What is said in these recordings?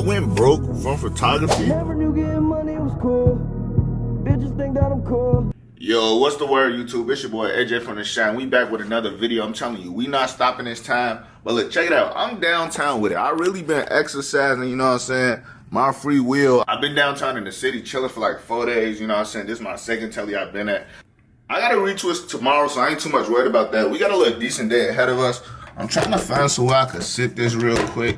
went broke from photography. Never knew getting money was cool. Bitches think that I'm cool. Yo, what's the word, YouTube? It's your boy AJ from The Shine. We back with another video. I'm telling you, we not stopping this time. But look, check it out. I'm downtown with it. I really been exercising, you know what I'm saying? My free will. I've been downtown in the city chilling for like 4 days, you know what I'm saying? This is my second telly I've been at. I got a retwist tomorrow, so I ain't too much worried about that. We got a little decent day ahead of us. I'm trying to find somewhere I could sit this real quick.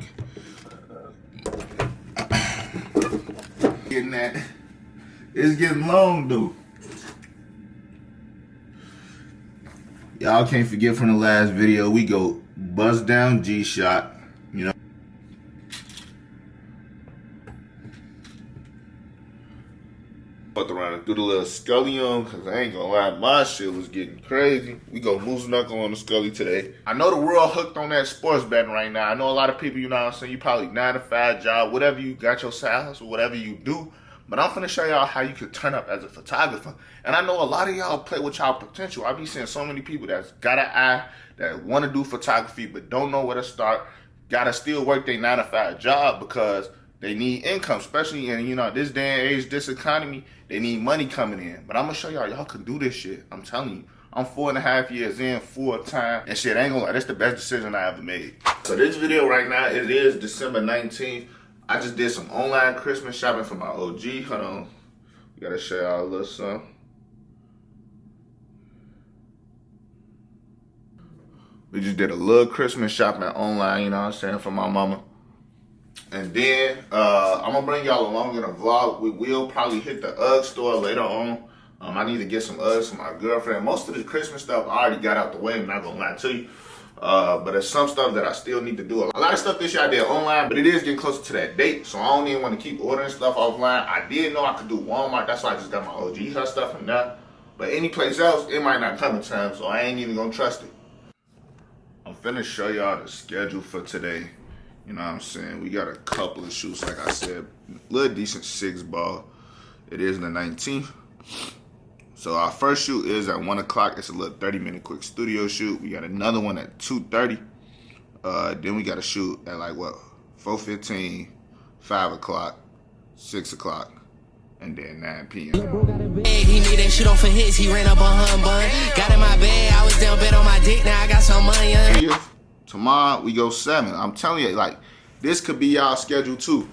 Getting that. It's getting long, dude. Y'all can't forget from the last video, we go bust down G-Shot, you know. Fucked around and threw the little Scully on, cause I ain't gonna lie, my shit was getting crazy. We go moose knuckle on the Scully today. I know the world hooked on that sports betting right now. I know a lot of people, you know what I'm saying, you probably 9 to 5 job, whatever you got your side hustle, whatever you do. But I'm finna show y'all how you could turn up as a photographer. And I know a lot of y'all play with y'all potential. I be seeing so many people that's got an eye, that wanna do photography, but don't know where to start. Gotta still work their 9 to 5 job because they need income, especially in, you know, this day and age, this economy, they need money coming in. But I'm gonna show y'all can do this shit. I'm telling you. I'm 4.5 years in, full time, and shit, I ain't gonna lie, that's the best decision I ever made. So this video right now, it is December 19th. I just did some online Christmas shopping for my OG. Hold on. We gotta show y'all a little something. We just did a little Christmas shopping online, you know what I'm saying, for my mama. And then, I'm gonna bring y'all along in a vlog. We will probably hit the UGG store later on. I need to get some UGGs for my girlfriend. Most of the Christmas stuff I already got out the way, I'm not gonna lie to you. But there's some stuff that I still need to do. A lot of stuff this year I did online, but it is getting closer to that date, so I don't even want to keep ordering stuff offline. I did know I could do Walmart, that's why I just got my OG her stuff from that. But any place else, it might not come in time, so I ain't even gonna trust it. I'm finna show y'all the schedule for today. You know what I'm saying? We got a couple of shoots, like I said, little decent 6-ball. It is the 19th. So our first shoot is at 1 o'clock. It's a little 30-minute quick studio shoot. We got another one at 2:30. Then we got a shoot at like what? 4:15, 5 o'clock, 6 o'clock, and then 9 p.m. He need that shit off for hits. He ran up on her bun. Got in my bed. I was down bed on my dick. Now I got some money. Tomorrow we go 7. I'm telling you, like, this could be y'all schedule too.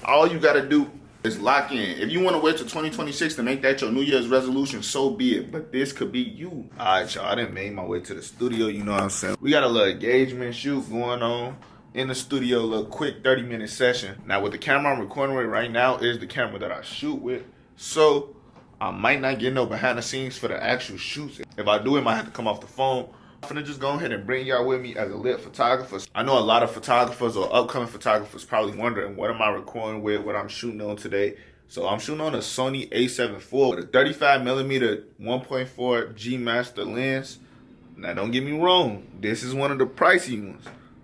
All you gotta do is lock in. If you want to wait till 2026 to make that your New Year's resolution, so be it. But this could be you. All right, y'all. I done made my way to the studio. You know what I'm saying? We got a little engagement shoot going on in the studio. A little quick 30-minute session. Now, with the camera I'm recording with right now is the camera that I shoot with. So I might not get no behind the scenes for the actual shoots. If I do, it might have to come off the phone. I'm finna just go ahead and bring y'all with me as a lit photographer. I know a lot of photographers or upcoming photographers probably wondering what am I recording with, what I'm shooting on today. So I'm shooting on a Sony a7 IV with a 35mm 1.4 G Master lens. Now don't get me wrong, this is one of the pricey ones.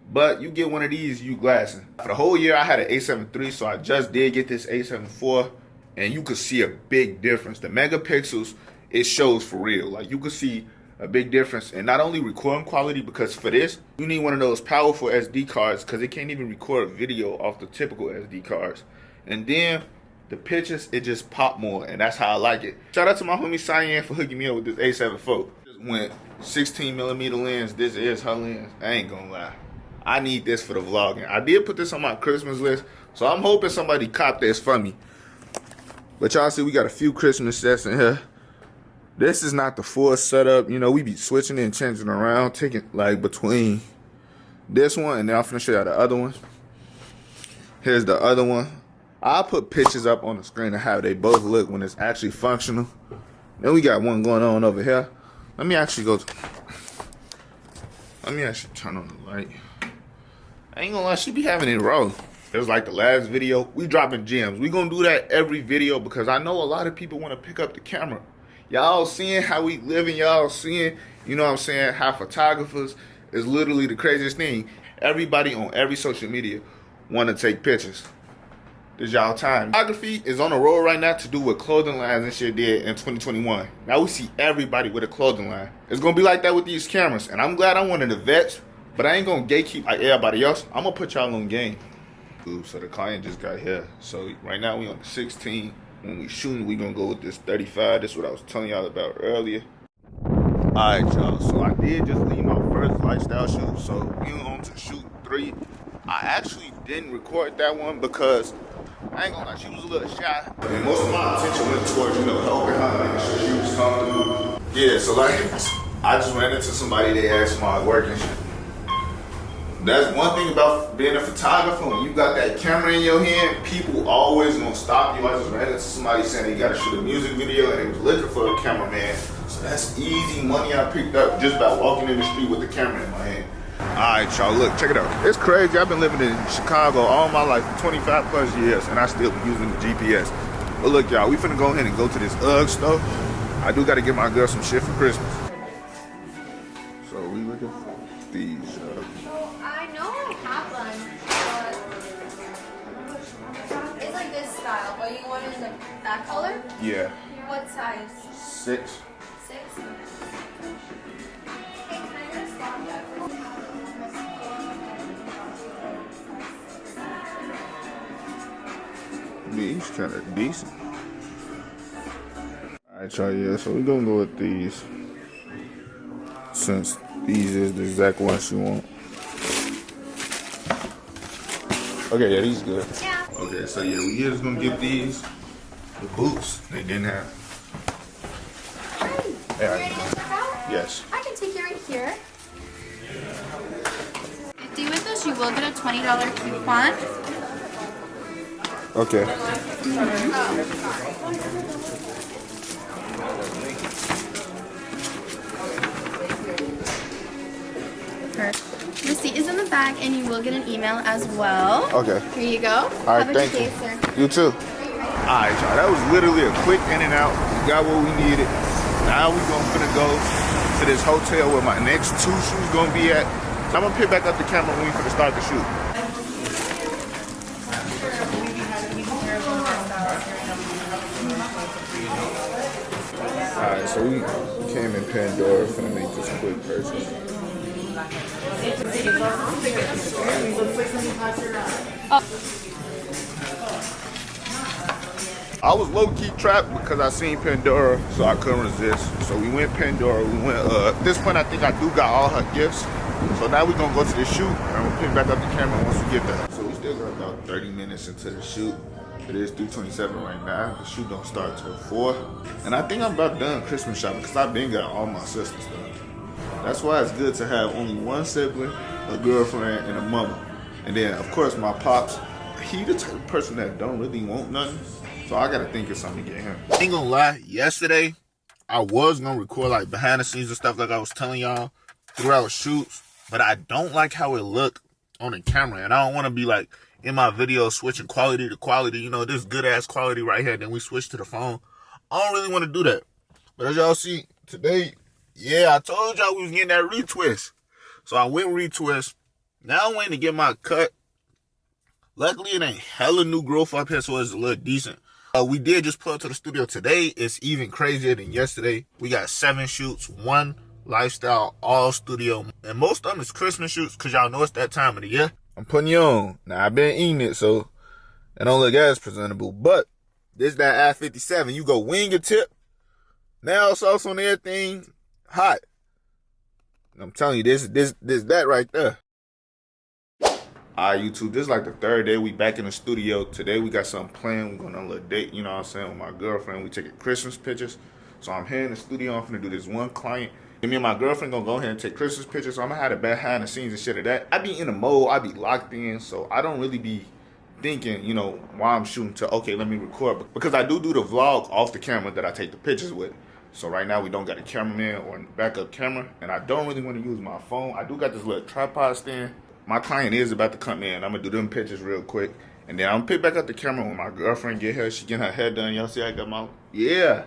But you get one of these, you glassing. For the whole year I had an a7 III, so I just did get this a7 IV, and you could see a big difference. The megapixels, it shows for real. Like, you could see a big difference, and not only recording quality, because for this you need one of those powerful SD cards because it can't even record video off the typical SD cards. And then the pictures, it just pop more, and that's how I like it. Shout out to my homie Cyan for hooking me up with this a7 IV. Just went 16mm lens. This is her lens. I ain't gonna lie, I need this for the vlogging. I did put this on my Christmas list, so I'm hoping somebody cop this for me. But y'all see we got a few Christmas sets in here. This is not the full setup. You know, we be switching and changing around, taking like between this one and then I'm finna show y'all the other one. Here's the other one. I'll put pictures up on the screen of how they both look when it's actually functional. Then we got one going on over here. Let me actually turn on the light. I ain't gonna lie, she be having it raw. It was like the last video. We dropping gems. We gonna do that every video because I know a lot of people want to pick up the camera. Y'all seeing how we living, y'all seeing, you know what I'm saying, how photographers is literally the craziest thing. Everybody on every social media want to take pictures. This y'all time. Photography is on a roll right now to do what clothing lines and shit did in 2021. Now we see everybody with a clothing line. It's gonna be like that with these cameras, and I'm glad I'm one of the vets, but I ain't gonna gatekeep like everybody else. I'm gonna put y'all on game. So the client just got here. So right now we on the 16. When we shooting, we gonna go with this 35. This is what I was telling y'all about earlier. Alright, y'all. So I did just leave my first lifestyle shoot. So we on to shoot 3. I actually didn't record that one because I ain't gonna lie, she was a little shy. And most of my attention went towards, helping her, making sure she was comfortable. Yeah, so like, I just ran into somebody, they asked my work and shit. That's one thing about being a photographer. When you got that camera in your hand, people always gonna stop you. I just ran into somebody saying they gotta shoot a music video and they was looking for a cameraman. So that's easy money I picked up just by walking in the street with the camera in my hand. Alright, y'all, look, check it out. It's crazy. I've been living in Chicago all my life, 25 plus years, and I still be using the GPS. But look, y'all, we finna go ahead and go to this UGG store. I do gotta get my girl some shit for Christmas. So we looking for these. I know I have one, but it's like this style. But you want it in that color? Yeah. What size? 6. 6? Hey, can I get a slot jacket? These kind of decent. Alright, y'all, yeah, so we're gonna go with these. Since these is the exact ones you want. Okay, yeah, these good. Yeah. Okay, so yeah, we just gonna get these. The boots, they didn't have. Hi. Yeah. You ready to check out? Yes. I can take you right here. If you do with this, you will get a $20 coupon. Okay. Receipt is in the bag, and you will get an email as well. Okay. Here you go. All right, Have a thank good you. day, sir. You too. Alright, y'all, that was literally a quick in and out. We got what we needed. Now we gonna go to this hotel where my next 2 shoots gonna be at. So I'm gonna pick back up the camera when we finna start the shoot. Alright, so we came in Pandora, finna make this quick purchase. I was low-key trapped because I seen Pandora, so I couldn't resist. So we went Pandora, at this point I think I do got all her gifts. So now we're gonna go to the shoot, and I'm gonna pick back up the camera once we get there. So we still got about 30 minutes into the shoot. It is 3:27 right now. The shoot don't start till 4. And I think I'm about done Christmas shopping because I've been got all my sisters done. That's why it's good to have only one sibling, a girlfriend, and a mama. And then, of course, my pops, he the type of person that don't really want nothing. So I gotta think of something to get him. Ain't gonna lie, yesterday, I was gonna record like behind the scenes and stuff like I was telling y'all throughout shoots. But I don't like how it looked on the camera. And I don't wanna be like in my video switching quality to quality. This good ass quality right here. Then we switch to the phone. I don't really wanna do that. But as y'all see, today, yeah, I told y'all we was getting that retwist. So I went retwist. Now I'm waiting to get my cut. Luckily, it ain't hella new growth up here, so it's a little decent. We did just pull up to the studio today. It's even crazier than yesterday. We got 7 shoots, 1 lifestyle, all studio. And most of them is Christmas shoots, because y'all know it's that time of the year. I'm putting you on. Now, I've been eating it, so it don't look as presentable. But this that I-57. You go wing your tip. Now sauce on everything. Hot. I'm telling you, this that right there. Alright, YouTube, this is like the 3rd day we back in the studio. Today we got something planned. We're going on a little date, you know what I'm saying, with my girlfriend. We taking Christmas pictures. So I'm here in the studio. I'm finna do this one client. And me and my girlfriend gonna go ahead and take Christmas pictures. So I'm gonna have the behind the scenes and shit of that. I be in the mode, I be locked in, so I don't really be thinking, while I'm shooting to, okay, let me record. Because I do the vlog off the camera that I take the pictures with. So right now we don't got a cameraman or a backup camera. And I don't really want to use my phone. I do got this little tripod stand. My client is about to come in. I'm going to do them pictures real quick. And then I'm going to pick back up the camera when my girlfriend get here. She getting her hair done. Y'all see I got my... Yeah.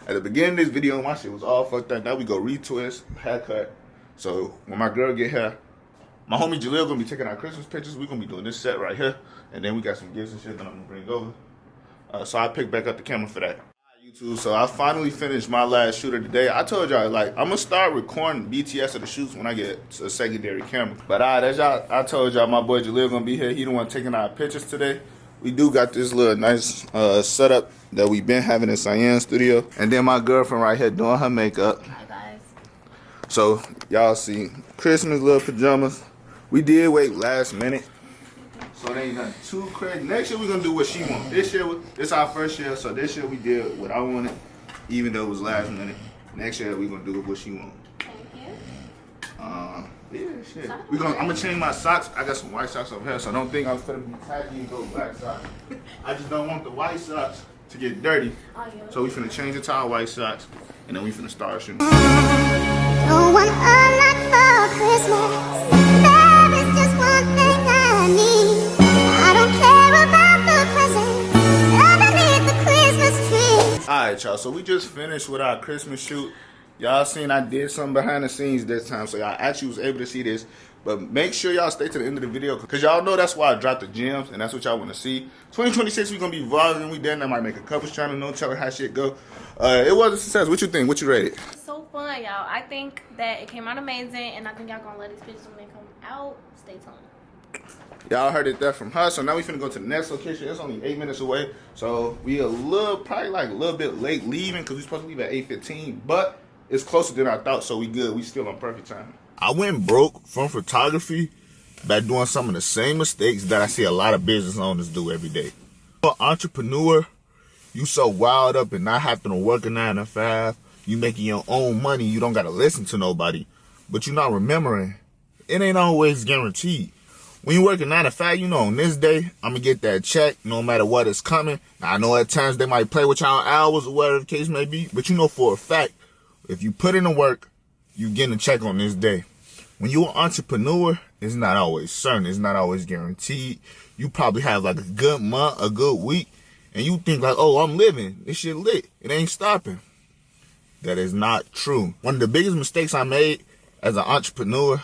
At the beginning of this video, my shit was all fucked up. Now we go retwist, haircut. So when my girl get here, my homie Jaleel going to be taking our Christmas pictures. We're going to be doing this set right here. And then we got some gifts and shit that I'm going to bring over. So I pick back up the camera for that. YouTube, so I finally finished my last shoot of the day. I told y'all, like, I'm gonna start recording BTS of the shoots when I get a secondary camera. But as y'all, I told y'all my boy Jalil gonna be here. He the one taking our pictures today. We do got this little nice setup that we been having in Cyan Studio. And then my girlfriend right here doing her makeup. Hi guys. So y'all see Christmas little pajamas. We did wait last minute. So they ain't nothing too crazy. Next year we gonna do what she want. This year, this our first year, so this year we did what I wanted, even though it was last minute. Next year we gonna do what she want. Thank you. Yeah, shit. I'm gonna change my socks. I got some white socks over here, so don't think I'm finna be tacky and go black socks. I just don't want the white socks to get dirty. Oh, yeah. So we finna change it to our white socks, and then we finna start shooting. Don't want a lot for Christmas. There is just one thing I need. I don't care about the presents underneath the Christmas tree. Alright, y'all, so we just finished with our Christmas shoot. Y'all seen I did something behind the scenes this time, so y'all actually was able to see this. But make sure y'all stay to the end of the video, because y'all know that's why I dropped the gems, and that's what y'all want to see. 2026, we going to be vlogging. We then I might make a couple channel, no telling how shit go. It was a success. What you think? What you rated? So fun, y'all. I think that it came out amazing, and I think y'all gonna love these pictures when they come out. Stay tuned. Y'all heard it there from her, so now we finna go to the next location. It's only 8 minutes away, so we probably like a little bit late leaving, because we supposed to leave at 8:15, but it's closer than I thought, so we good. We still on perfect time. I went broke from photography by doing some of the same mistakes that I see a lot of business owners do every day. For entrepreneur, you so wild up and not having to work a 9 to 5. You making your own money. You don't got to listen to nobody. But you're not remembering, it ain't always guaranteed. When you work a 9 to 5, you know on this day, I'm going to get that check no matter what is coming. Now, I know at times they might play with y'all hours or whatever the case may be. But you know for a fact, if you put in the work, you getting a check on this day. When you're an entrepreneur, it's not always certain. It's not always guaranteed. You probably have like a good month, a good week, and you think like, oh, I'm living. This shit lit. It ain't stopping. That is not true. One of the biggest mistakes I made as an entrepreneur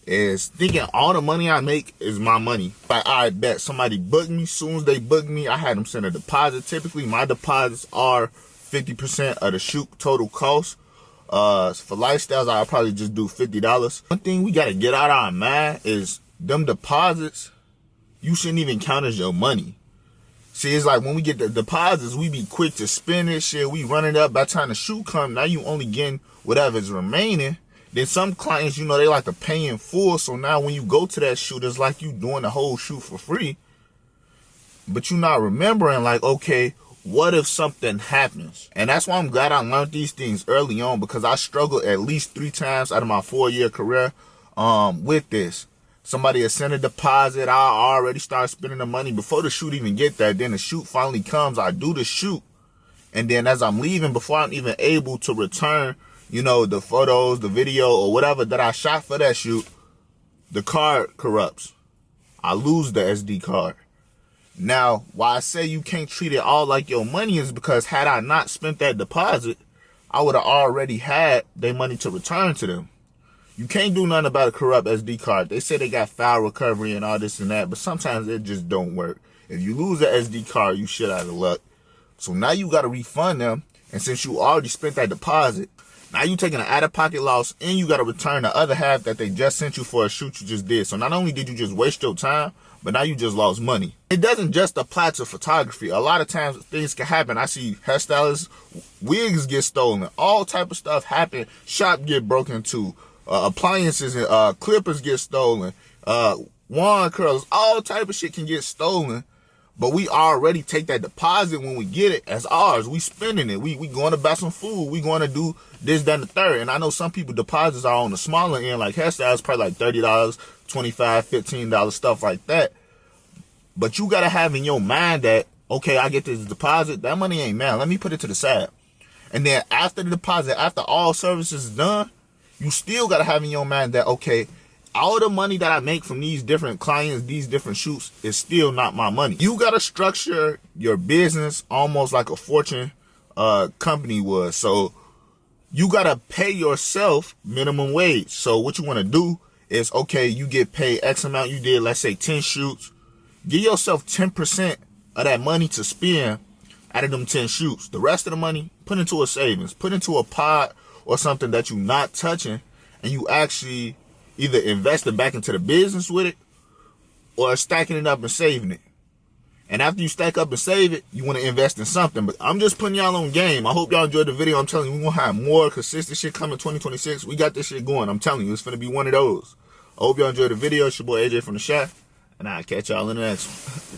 is thinking all the money I make is my money. Like, I bet somebody booked me. Soon as they booked me, I had them send a deposit. Typically, my deposits are 50% of the shoot total cost. For lifestyles, I'll probably just do $50. One thing we gotta get out of our mind is them deposits, you shouldn't even count as your money. See, it's like when we get the deposits, we be quick to spend this shit. We run it up. By the time the shoot come, now you only getting whatever's remaining. Then some clients, you know, they like to pay in full. So now when you go to that shoot, it's like you doing the whole shoot for free. But you're not remembering, like, okay, what if something happens? And that's why I'm glad I learned these things early on, because I struggled at least 3 times out of my 4-year career with this. Somebody has sent a deposit. I already start spending the money before the shoot even get there. Then the shoot finally comes. I do the shoot. And then as I'm leaving, before I'm even able to return, you know, the photos, the video, or whatever that I shot for that shoot, the card corrupts. I lose the SD card. Now, why I say you can't treat it all like your money is because had I not spent that deposit, I would have already had their money to return to them. You can't do nothing about a corrupt SD card. They say they got file recovery and all this and that, but sometimes it just don't work. If you lose an SD card, you shit out of luck. So now you got to refund them, and since you already spent that deposit, now you taking an out-of-pocket loss, and you got to return the other half that they just sent you for a shoot you just did. So not only did you just waste your time, but now you just lost money. It doesn't just apply to photography. A lot of times things can happen. I see hairstylists, wigs get stolen, all type of stuff happen. Shop get broken into, appliances and clippers get stolen, wand curls, all type of shit can get stolen. But we already take that deposit when we get it as ours. We spending it. We going to buy some food. We going to do this, that, and the third. And I know some people deposits are on the smaller end, like hairstyles, probably like $30, $25, $15, stuff like that. But you got to have in your mind that, okay, I get this deposit. That money ain't mine. Let me put it to the side. And then after the deposit, after all services is done, you still got to have in your mind that, okay, all the money that I make from these different clients, these different shoots, is still not my money. You got to structure your business almost like a Fortune company was. So you got to pay yourself minimum wage. So what you want to do is, okay, you get paid X amount. You did, let's say, 10 shoots. Give yourself 10% of that money to spend out of them 10 shoots. The rest of the money, put into a savings, put into a pot or something that you're not touching, and you actually either investing back into the business with it or stacking it up and saving it. And after you stack up and save it, you want to invest in something. But I'm just putting y'all on game. I hope y'all enjoyed the video. I'm telling you, we're going to have more consistent shit coming 2026. We got this shit going. I'm telling you, it's going to be one of those. I hope y'all enjoyed the video. It's your boy AJ from The Shack, and I'll catch y'all in the next one.